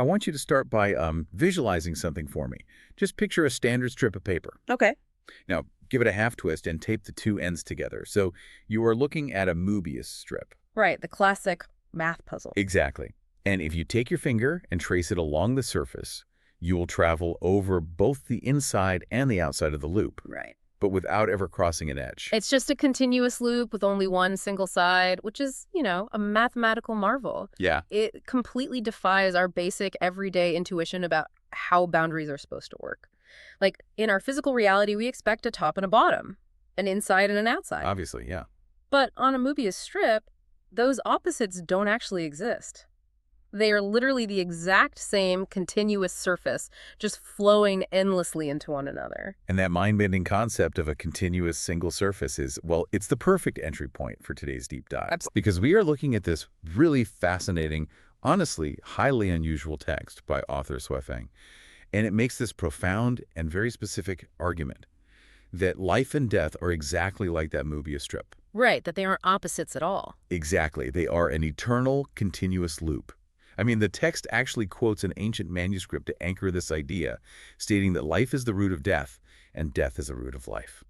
I want you to start by visualizing something for me. Just picture a standard strip of paper. Okay. Now, give it a half twist and tape the two ends together. So you are looking at a Möbius strip. Right, the classic math puzzle. Exactly. And if you take your finger and trace it along the surface, you will travel over both the inside and the outside of the loop, Right. but without ever crossing an edge. It's just a continuous loop with only one single side, which is, a mathematical marvel. Yeah, It completely defies our basic everyday intuition about how boundaries are supposed to work. Like, in our physical reality, we expect a top and a bottom, an inside and an outside. obviously, yeah. But on a Möbius strip, those opposites don't actually exist. They are literally the exact same continuous surface, just flowing endlessly into one another. And that mind-bending concept of a continuous single surface is, well, it's the perfect entry point for today's deep dive. Absolutely. Because we are looking at this really fascinating, honestly, highly unusual text by author Xuefeng. And it makes this profound and very specific argument that life and death are exactly like that Möbius strip. Right, that they aren't opposites at all. Exactly. They are an eternal, continuous loop. I mean, the text actually quotes an ancient manuscript to anchor this idea, stating that life is the root of death, and death is the root of life.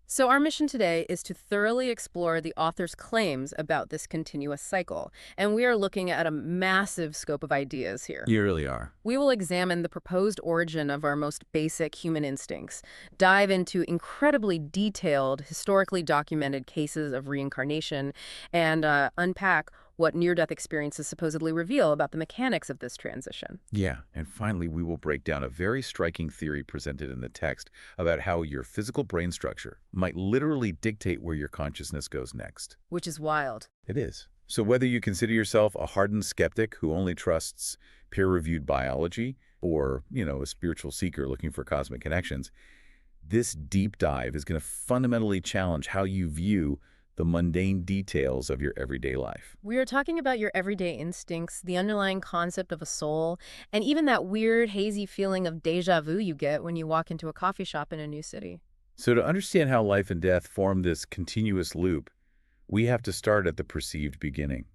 So our mission today is to thoroughly explore the author's claims about this continuous cycle, and we are looking at a massive scope of ideas here. You really are. We will examine the proposed origin of our most basic human instincts, dive into incredibly detailed, historically documented cases of reincarnation, and unpack what near-death experiences supposedly reveal about the mechanics of this transition. Yeah, and finally, we will break down a very striking theory presented in the text about how your physical brain structure might literally dictate where your consciousness goes next. Which is wild. It is. So whether you consider yourself a hardened skeptic who only trusts peer-reviewed biology or, a spiritual seeker looking for cosmic connections, this deep dive is going to fundamentally challenge how you view the mundane details of your everyday life. We are talking about your everyday instincts, the underlying concept of a soul, and even that weird, hazy feeling of déjà vu you get when you walk into a coffee shop in a new city. So to understand how life and death form this continuous loop, we have to start at the perceived beginning.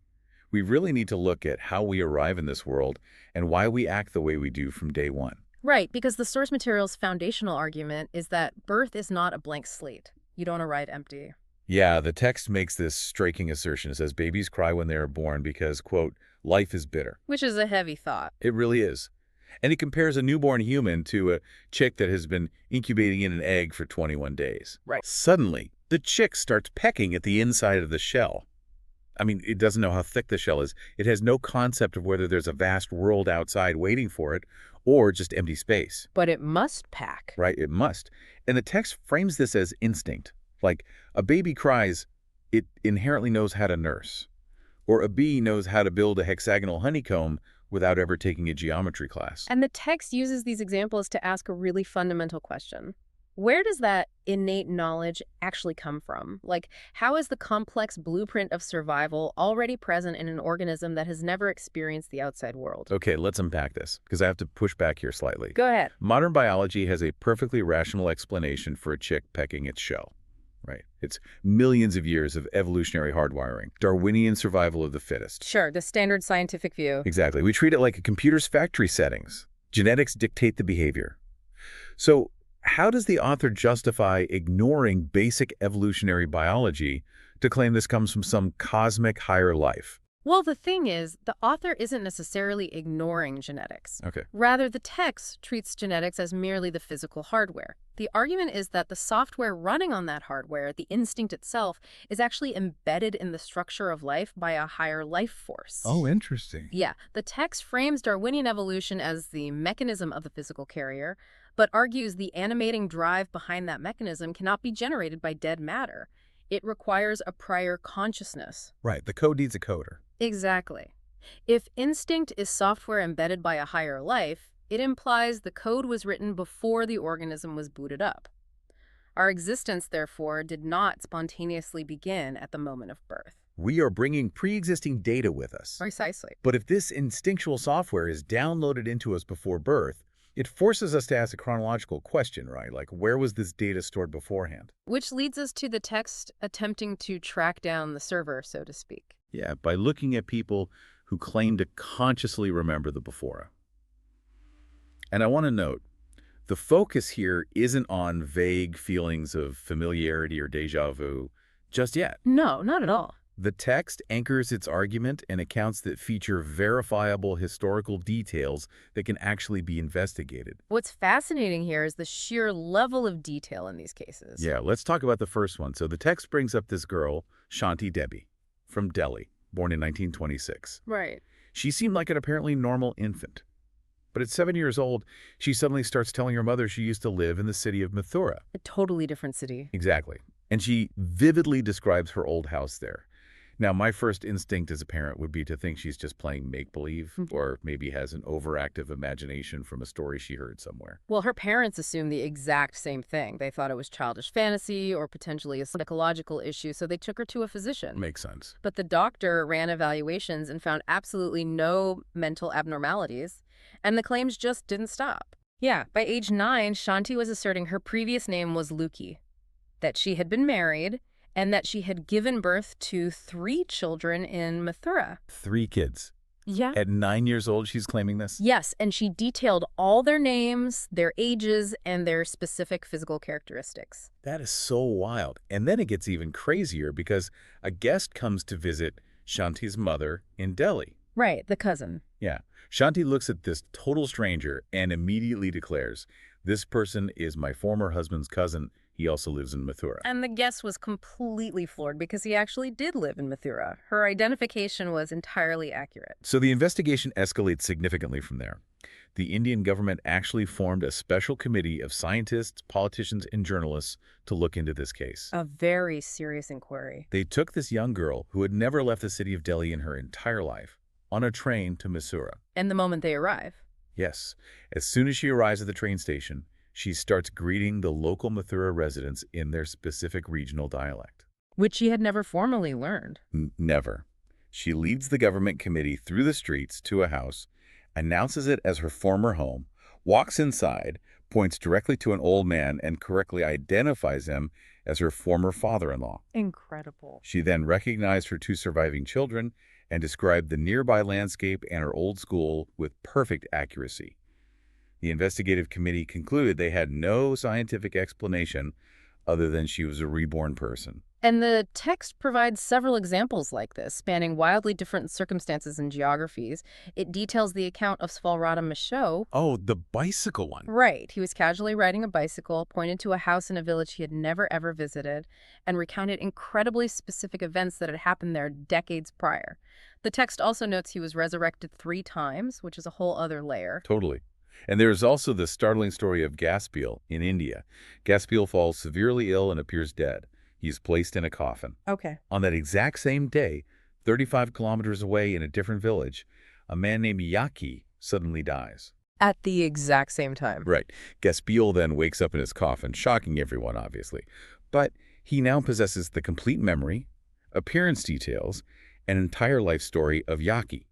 We really need to look at how we arrive in this world and why we act the way we do from day one. Right, because the source material's foundational argument is that birth is not a blank slate. You don't arrive empty. Yeah, the text makes this striking assertion. It says babies cry when they are born because, quote, life is bitter. Which is a heavy thought. It really is. And it compares a newborn human to a chick that has been incubating in an egg for 21 days. Right. Suddenly, the chick starts pecking at the inside of the shell. I mean, it doesn't know how thick the shell is. It has no concept of whether there's a vast world outside waiting for it or just empty space. But it must pack. Right, it must. And the text frames this as instinct. Like, a baby cries, it inherently knows how to nurse. Or a bee knows how to build a hexagonal honeycomb without ever taking a geometry class. And the text uses these examples to ask a really fundamental question. Where does that innate knowledge actually come from? Like, how is the complex blueprint of survival already present in an organism that has never experienced the outside world? Okay, let's unpack this, because I have to push back here slightly. Go ahead. Modern biology has a perfectly rational explanation for a chick pecking its shell. Right. It's millions of years of evolutionary hardwiring, Darwinian survival of the fittest. Sure, the standard scientific view. Exactly. We treat it like a computer's factory settings. Genetics dictate the behavior. So how does the author justify ignoring basic evolutionary biology to claim this comes from some cosmic higher life? Well, the thing is, the author isn't necessarily ignoring genetics. Okay. Rather, the text treats genetics as merely the physical hardware. The argument is that the software running on that hardware, the instinct itself, is actually embedded in the structure of life by a higher life force. Oh, interesting. Yeah, the text frames Darwinian evolution as the mechanism of the physical carrier, but argues the animating drive behind that mechanism cannot be generated by dead matter. It requires a prior consciousness. Right. The code needs a coder. Exactly. If instinct is software embedded by a higher life, it implies the code was written before the organism was booted up. Our existence, therefore, did not spontaneously begin at the moment of birth. We are bringing pre-existing data with us. Precisely. But if this instinctual software is downloaded into us before birth, it forces us to ask a chronological question, right? Like, where was this data stored beforehand? Which leads us to the text attempting to track down the server, so to speak. Yeah, by looking at people who claim to consciously remember the before. And I want to note, the focus here isn't on vague feelings of familiarity or déjà vu just yet. No, not at all. The text anchors its argument in accounts that feature verifiable historical details that can actually be investigated. What's fascinating here is the sheer level of detail in these cases. Yeah, let's talk about the first one. So the text brings up this girl, Shanti Devi, from Delhi, born in 1926. Right. She seemed like an apparently normal infant. But at 7 years old, she suddenly starts telling her mother she used to live in the city of Mathura. A totally different city. Exactly. And she vividly describes her old house there. Now, my first instinct as a parent would be to think she's just playing make-believe, or maybe has an overactive imagination from a story she heard somewhere. Well, her parents assumed the exact same thing. They thought it was childish fantasy or potentially a psychological issue, so they took her to a physician. Makes sense. But the doctor ran evaluations and found absolutely no mental abnormalities, and the claims just didn't stop. Yeah, by age 9, Shanti was asserting her previous name was Luki, that she had been married, and that she had given birth to 3 children in Mathura. 3 kids. Yeah. At 9 years old, she's claiming this? Yes, and she detailed all their names, their ages, and their specific physical characteristics. That is so wild. And then it gets even crazier because a guest comes to visit Shanti's mother in Delhi. Right, the cousin. Yeah. Shanti looks at this total stranger and immediately declares, "This person is my former husband's cousin. He also lives in Mathura." And the guest was completely floored because he actually did live in Mathura. Her identification was entirely accurate. So the investigation escalates significantly from there. The Indian government actually formed a special committee of scientists, politicians, and journalists to look into this case. A very serious inquiry. They took this young girl who had never left the city of Delhi in her entire life on a train to Mathura. And the moment they arrive. Yes, as soon as she arrives at the train station, she starts greeting the local Mathura residents in their specific regional dialect. Which she had never formally learned. Never. She leads the government committee through the streets to a house, announces it as her former home, walks inside, points directly to an old man, and correctly identifies him as her former father-in-law. Incredible. She then recognized her 2 surviving children and described the nearby landscape and her old school with perfect accuracy. The investigative committee concluded they had no scientific explanation other than she was a reborn person. And the text provides several examples like this, spanning wildly different circumstances and geographies. It details the account of Svalrada Michaud. Oh, the bicycle one. Right. He was casually riding a bicycle, pointed to a house in a village he had never ever visited, and recounted incredibly specific events that had happened there decades prior. The text also notes he was resurrected 3 times, which is a whole other layer. Totally. And there is also the startling story of Gaspiel in India. Gaspiel falls severely ill and appears dead. He is placed in a coffin. Okay. On that exact same day, 35 kilometers away in a different village, a man named Yaki suddenly dies. At the exact same time. Right. Gaspiel then wakes up in his coffin, shocking everyone, obviously. But he now possesses the complete memory, appearance details, and entire life story of Yaki,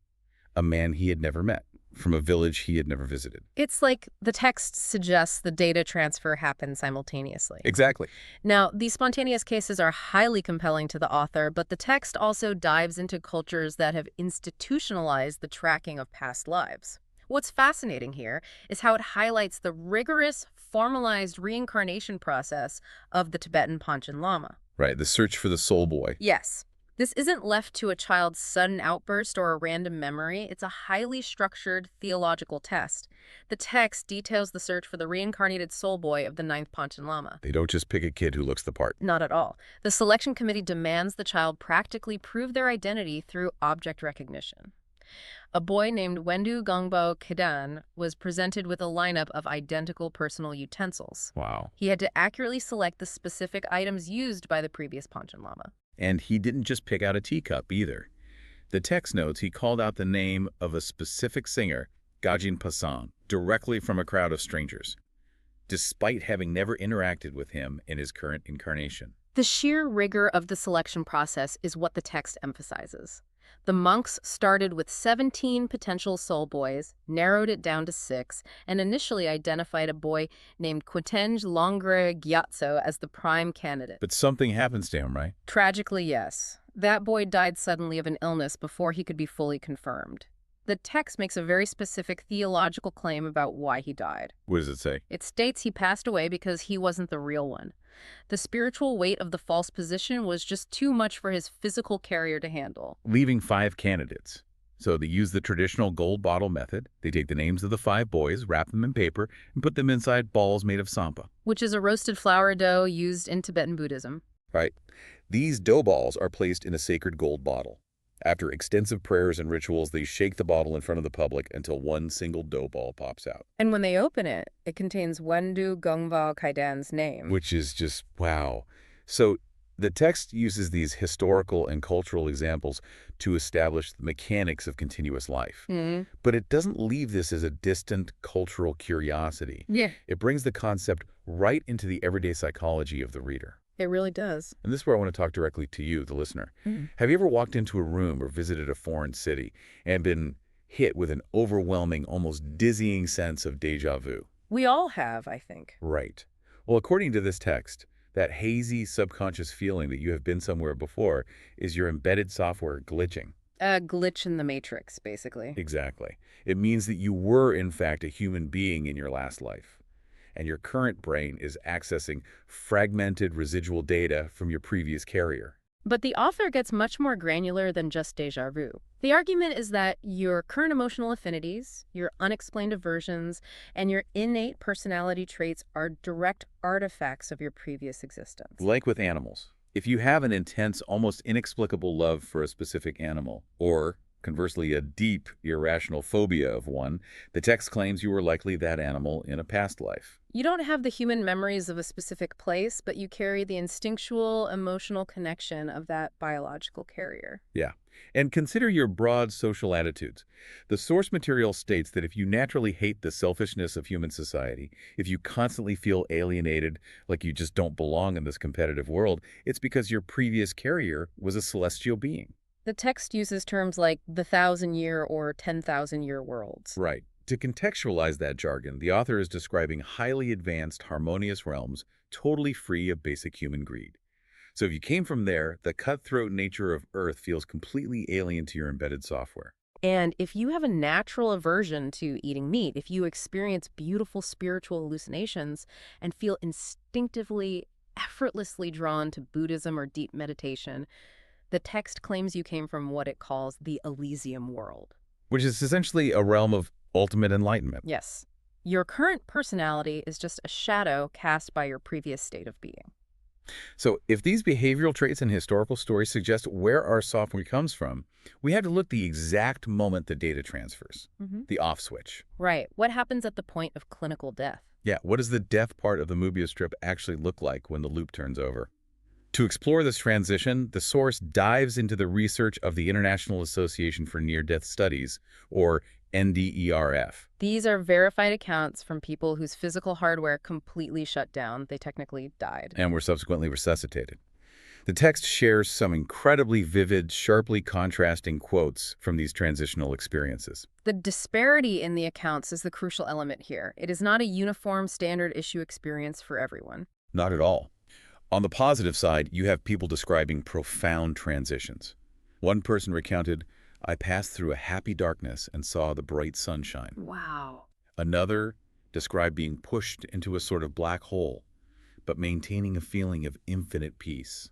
a man he had never met, from a village he had never visited. It's like the text suggests the data transfer happened simultaneously. Exactly. Now, these spontaneous cases are highly compelling to the author, but the text also dives into cultures that have institutionalized the tracking of past lives. What's fascinating here is how it highlights the rigorous, formalized reincarnation process of the Tibetan Panchen Lama. Right, the search for the soul boy. Yes. This isn't left to a child's sudden outburst or a random memory. It's a highly structured theological test. The text details the search for the reincarnated soul boy of the 9th Panchen Lama. They don't just pick a kid who looks the part. Not at all. The selection committee demands the child practically prove their identity through object recognition. A boy named Wendu Gongbo Kedan was presented with a lineup of identical personal utensils. Wow. He had to accurately select the specific items used by the previous Panchen Lama. And he didn't just pick out a teacup either. The text notes he called out the name of a specific singer, Gajin Passan, directly from a crowd of strangers, despite having never interacted with him in his current incarnation. The sheer rigor of the selection process is what the text emphasizes. The monks started with 17 potential soul boys, narrowed it down to 6, and initially identified a boy named Quintenge Longre Gyatso as the prime candidate. But something happens to him, right? Tragically, yes. That boy died suddenly of an illness before he could be fully confirmed. the text makes a very specific theological claim about why he died. What does it say? It states he passed away because he wasn't the real one. The spiritual weight of the false position was just too much for his physical carrier to handle. Leaving 5 candidates. So they use the traditional gold bottle method. They take the names of the 5 boys, wrap them in paper, and put them inside balls made of sampa. Which is a roasted flour dough used in Tibetan Buddhism. Right? These dough balls are placed in a sacred gold bottle. After extensive prayers and rituals, they shake the bottle in front of the public until one single dough ball pops out. And when they open it, it contains Wendu Gongvao Kaidan's name. Which is just, wow. So the text uses these historical and cultural examples to establish the mechanics of continuous life. But it doesn't leave this as a distant cultural curiosity. Yeah. It brings the concept right into the everyday psychology of the reader. It really does. And this is where I want to talk directly to you, the listener. Have you ever walked into a room or visited a foreign city and been hit with an overwhelming, almost dizzying sense of déjà vu? We all have, I think. Right. Well, according to this text, that hazy subconscious feeling that you have been somewhere before is your embedded software glitching. A glitch in the matrix, basically. Exactly. It means that you were, in fact, a human being in your last life. And your current brain is accessing fragmented residual data from your previous carrier. But the author gets much more granular than just déjà vu. The argument is that your current emotional affinities, your unexplained aversions, and your innate personality traits are direct artifacts of your previous existence. Like with animals, if you have an intense, almost inexplicable love for a specific animal, or conversely a deep, irrational phobia of one, the text claims you were likely that animal in a past life. You don't have the human memories of a specific place, but you carry the instinctual, emotional connection of that biological carrier. Yeah. And consider your broad social attitudes. The source material states that if you naturally hate the selfishness of human society, if you constantly feel alienated, like you just don't belong in this competitive world, it's because your previous carrier was a celestial being. The text uses terms like the 1,000-year or 10,000-year worlds. Right. To contextualize that jargon, the author is describing highly advanced, harmonious realms totally free of basic human greed. So if you came from there, the cutthroat nature of Earth feels completely alien to your embedded software. And if you have a natural aversion to eating meat, if you experience beautiful spiritual hallucinations and feel instinctively, effortlessly drawn to Buddhism or deep meditation, the text claims you came from what it calls the Elysium world. Which is essentially a realm of ultimate enlightenment. Yes. Your current personality is just a shadow cast by your previous state of being. So if these behavioral traits and historical stories suggest where our software comes from, we have to look the exact moment the data transfers, the off switch. Right. What happens at the point of clinical death? Yeah, what does the death part of the Möbius strip actually look like when the loop turns over? To explore this transition, the source dives into the research of the International Association for Near-Death Studies, or NDERF. These are verified accounts from people whose physical hardware completely shut down. They technically died. And were subsequently resuscitated. The text shares some incredibly vivid, sharply contrasting quotes from these transitional experiences. The disparity in the accounts is the crucial element here. It is not a uniform standard issue experience for everyone. Not at all. On the positive side, you have people describing profound transitions. One person recounted, "I passed through a happy darkness and saw the bright sunshine." Wow. Another described being pushed into a sort of black hole, but maintaining a feeling of infinite peace.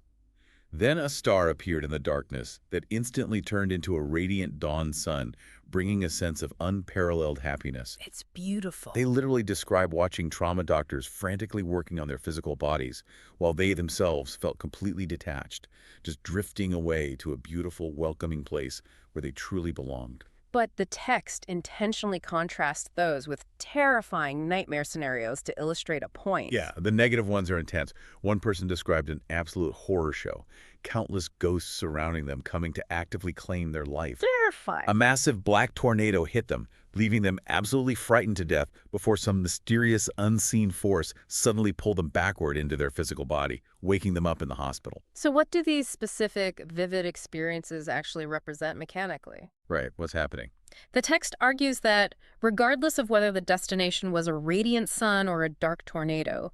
Then a star appeared in the darkness that instantly turned into a radiant dawn sun, bringing a sense of unparalleled happiness. It's beautiful. They literally describe watching trauma doctors frantically working on their physical bodies, while they themselves felt completely detached, just drifting away to a beautiful, welcoming place where they truly belonged. But the text intentionally contrasts those with terrifying nightmare scenarios to illustrate a point. Yeah, the negative ones are intense. One person described an absolute horror show, countless ghosts surrounding them coming to actively claim their life. Terrifying. A massive black tornado hit them, leaving them absolutely frightened to death before some mysterious unseen force suddenly pulled them backward into their physical body, waking them up in the hospital. So what do these specific, vivid experiences actually represent mechanically? Right, what's happening? The text argues that, regardless of whether the destination was a radiant sun or a dark tornado,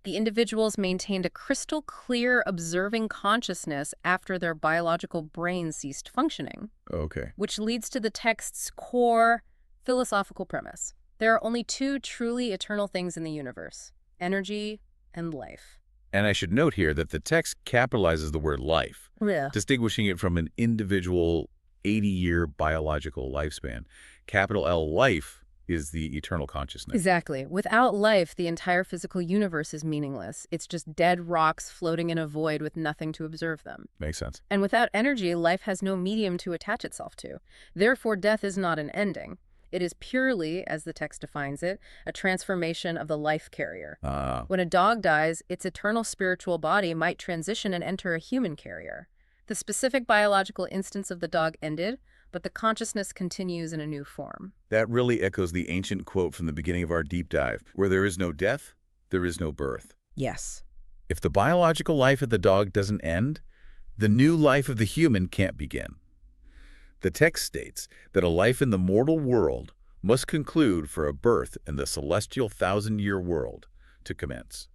The individuals maintained a crystal clear observing consciousness after their biological brain ceased functioning, Okay. which leads to the text's core philosophical premise. There are only two truly eternal things in the universe: energy and life. And I should note here that the text capitalizes the word life, Yeah. distinguishing it from an individual 80-year biological lifespan. Capital L life is the eternal consciousness. Exactly. Without life, the entire physical universe is meaningless. It's just dead rocks floating in a void with nothing to observe them. Makes sense. And without energy, life has no medium to attach itself to. Therefore, death is not an ending. It is purely, as the text defines it, a transformation of the life carrier. When a dog dies, its eternal spiritual body might transition and enter a human carrier. The specific biological instance of the dog ended, but the consciousness continues in a new form. That really echoes the ancient quote from the beginning of our deep dive: where there is no death, there is no birth. Yes. If the biological life of the dog doesn't end, the new life of the human can't begin. The text states that a life in the mortal world must conclude for a birth in the celestial 1,000-year world to commence.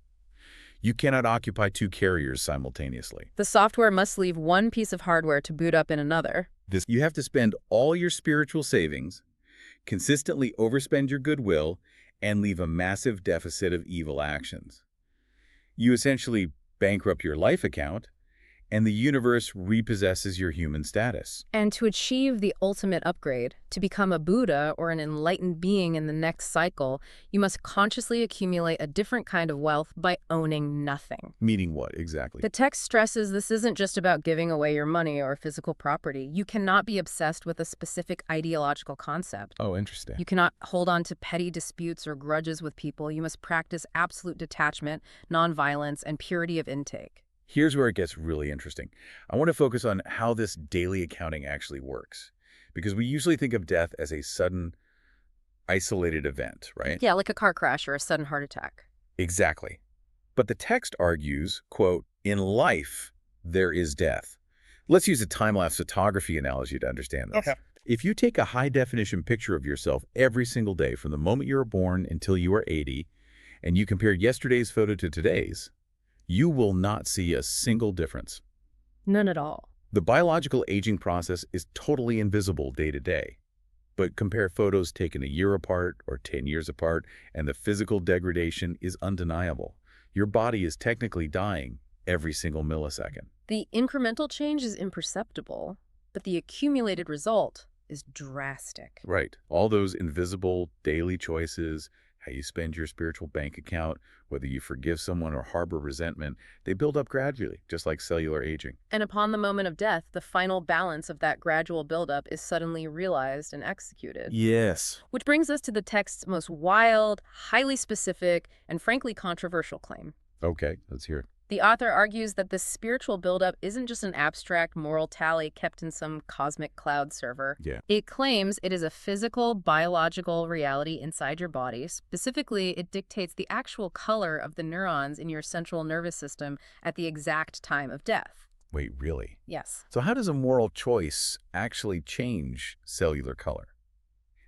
You cannot occupy two carriers simultaneously. The software must leave one piece of hardware to boot up in another. You have to spend all your spiritual savings, consistently overspend your goodwill, and leave a massive deficit of evil actions. You essentially bankrupt your life account, and the universe repossesses your human status. And to achieve the ultimate upgrade, to become a Buddha or an enlightened being in the next cycle, you must consciously accumulate a different kind of wealth by owning nothing. Meaning what, exactly? The text stresses this isn't just about giving away your money or physical property. You cannot be obsessed with a specific ideological concept. Oh, interesting. You cannot hold on to petty disputes or grudges with people. You must practice absolute detachment, nonviolence, and purity of intake. Here's where it gets really interesting. I want to focus on how this daily accounting actually works, because we usually think of death as a sudden, isolated event, right? Yeah, like a car crash or a sudden heart attack. Exactly. But the text argues, quote, in life, there is death. Let's use a time-lapse photography analogy to understand this. Okay. If you take a high-definition picture of yourself every single day from the moment you were born until you are 80, and you compare yesterday's photo to today's, you will not see a single difference. None at all. The biological aging process is totally invisible day to day. But compare photos taken a year apart or 10 years apart, and the physical degradation is undeniable. Your body is technically dying every single millisecond. The incremental change is imperceptible, but the accumulated result is drastic. Right. All those invisible daily choices, how you spend your spiritual bank account, whether you forgive someone or harbor resentment, they build up gradually, just like cellular aging. And upon the moment of death, the final balance of that gradual buildup is suddenly realized and executed. Yes. Which brings us to the text's most wild, highly specific, and frankly controversial claim. Okay, let's hear it. The author argues that this spiritual buildup isn't just an abstract moral tally kept in some cosmic cloud server. Yeah. It claims it is a physical, biological reality inside your body. Specifically, it dictates the actual color of the neurons in your central nervous system at the exact time of death. Wait, really? Yes. So how does a moral choice actually change cellular color?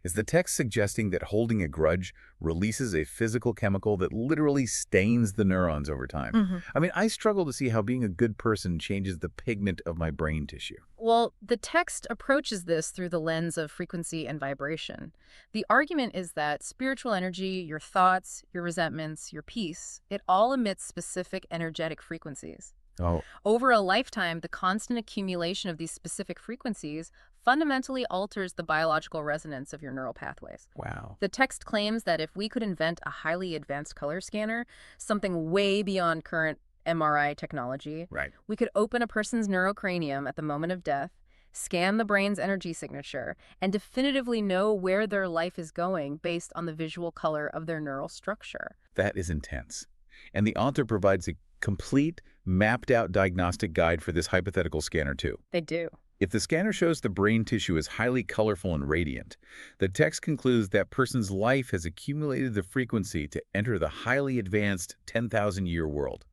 Is the text suggesting that holding a grudge releases a physical chemical that literally stains the neurons over time? I mean, I struggle to see how being a good person changes the pigment of my brain tissue. Well, the text approaches this through the lens of frequency and vibration. The argument is that spiritual energy, your thoughts, your resentments, your peace, it all emits specific energetic frequencies. Oh, Over a lifetime, the constant accumulation of these specific frequencies fundamentally alters the biological resonance of your neural pathways. wow. The text claims that if we could invent a highly advanced color scanner, something way beyond current MRI technology, Right. we could open a person's neurocranium at the moment of death, scan the brain's energy signature, and definitively know where their life is going based on the visual color of their neural structure. That is intense. And the author provides a complete, mapped-out diagnostic guide for this hypothetical scanner, too. They do. If the scanner shows the brain tissue is highly colorful and radiant, the text concludes that person's life has accumulated the frequency to enter the highly advanced 10,000-year world.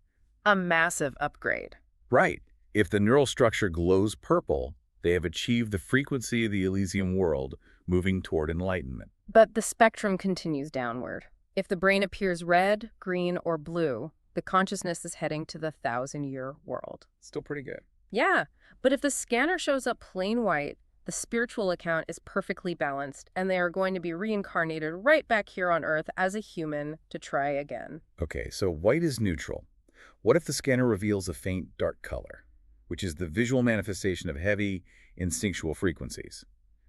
A massive upgrade. Right. If the neural structure glows purple, they have achieved the frequency of the Elysium world, moving toward enlightenment. But the spectrum continues downward. If the brain appears red, green, or blue, The consciousness is heading to the 1,000-year world. Still pretty good. Yeah, but if the scanner shows up plain white, the spiritual account is perfectly balanced, and they are going to be reincarnated right back here on Earth as a human to try again. Okay, so white is neutral. What if the scanner reveals a faint dark color, which is the visual manifestation of heavy, instinctual frequencies?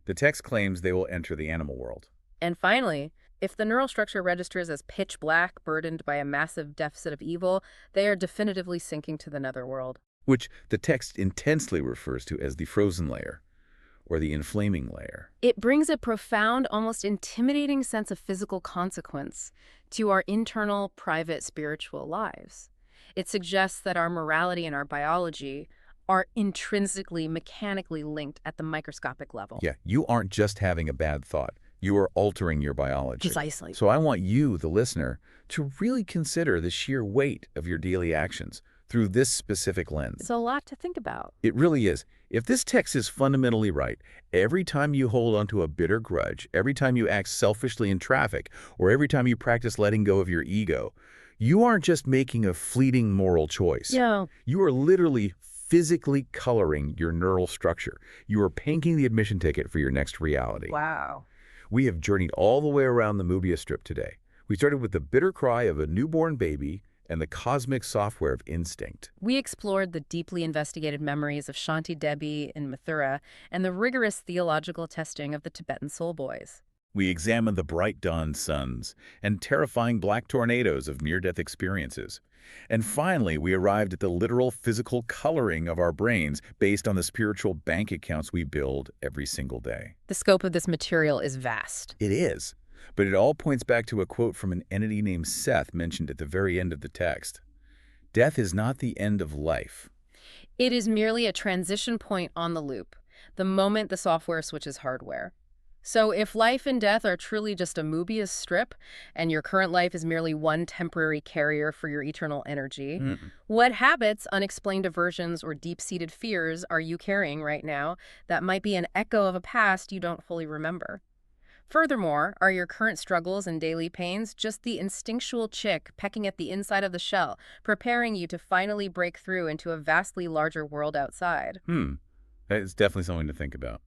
The text claims they will enter the animal world. And finally, if the neural structure registers as pitch black, burdened by a massive deficit of evil, they are definitively sinking to the netherworld. Which the text intensely refers to as the frozen layer, or the inflaming layer. It brings a profound, almost intimidating sense of physical consequence to our internal, private, spiritual lives. It suggests that our morality and our biology are intrinsically, mechanically linked at the microscopic level. Yeah, you aren't just having a bad thought. You are altering your biology. Precisely. So I want you, the listener, to really consider the sheer weight of your daily actions through this specific lens. It's a lot to think about. It really is. If this text is fundamentally right, every time you hold onto a bitter grudge, every time you act selfishly in traffic, or every time you practice letting go of your ego, you aren't just making a fleeting moral choice. Yeah. You are literally physically coloring your neural structure. You are painting the admission ticket for your next reality. Wow. We have journeyed all the way around the Möbius strip today. We started with the bitter cry of a newborn baby and the cosmic software of instinct. We explored the deeply investigated memories of Shanti Devi in Mathura and the rigorous theological testing of the Tibetan soul boys. We examined the bright dawn suns and terrifying black tornadoes of near-death experiences. And finally, we arrived at the literal physical coloring of our brains based on the spiritual bank accounts we build every single day. The scope of this material is vast. It is, but it all points back to a quote from an entity named Seth mentioned at the very end of the text. Death is not the end of life. It is merely a transition point on the loop, the moment the software switches hardware. So if life and death are truly just a Möbius strip, and your current life is merely one temporary carrier for your eternal energy, what habits, unexplained aversions, or deep-seated fears are you carrying right now that might be an echo of a past you don't fully remember? Furthermore, are your current struggles and daily pains just the instinctual chick pecking at the inside of the shell, preparing you to finally break through into a vastly larger world outside? That is definitely something to think about.